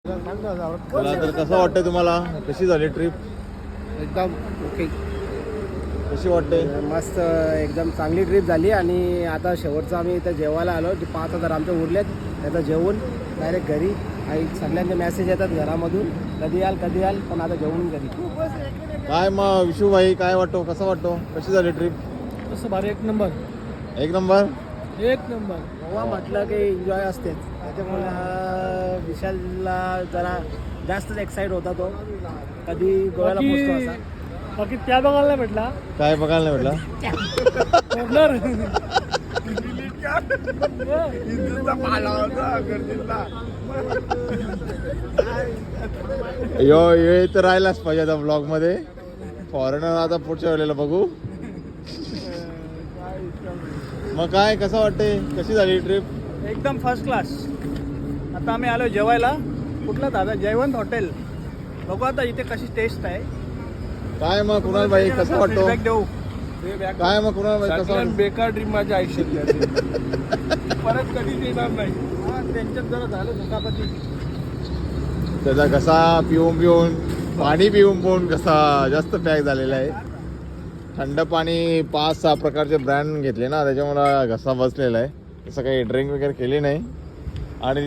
चला तर कसं वाटतंय तुम्हाला? कशी झाली ट्रिप? एकदम ओके, कशी वाटते? मस्त, एकदम चांगली ट्रिप झाली. आणि आता शेवटचं आम्ही इथं जेवायला आलो. जे 5,000 आमचे उरलेत त्याचं जेवून डायरेक्ट घरी. आणि सगळ्यांचे मेसेज येतात घरामधून, कधी याल, पण आता जेवून घरी. काय मग विशू भाई, काय वाटतो? कसं वाटतो? कशी झाली ट्रिप? तसं भारी, एक नंबर. गोवा म्हटलं की एन्जॉय असतेच, त्याच्यामुळे विशालला जरा जास्तच एक्साइट होता तो. कधी गोव्याला पोहोचतो असा. बाकी त्या बघायला नाही भेटला. काय बघायला नाही भेटला? यो ये तर राहिलाच पाहिजे आता ब्लॉग मध्ये. फॉरेनर आता पुढच्या वेळेला बघू. मग काय, कसं वाटते? कशी झाली ट्रिप? एकदम फर्स्ट क्लास. आता आम्ही आलो जेवायला. कुठलं दादा? जयवंत हॉटेल. बघू आता इथे कशी टेस्ट आहे. काय मग कुणाल भाई, कसं वाटतो? फीडबॅक देऊ. काय मग कुणाल भाई, कसं वाटतं? बेकार ड्रीम माझ्या आयुष्यात परत कधीच येणार नाही. त्यांच्यात जरा झालं दुखापती. त्याचा कसा पिऊन पाणी पिऊन कसा जास्त पॅक झालेला आहे. थंड पाणी 5-6 प्रकारचे ब्रँड घेतले ना, त्याच्यामुळे घसा बसलेला आहे. तसं काही ड्रिंक वगैरे केली नाही. आणि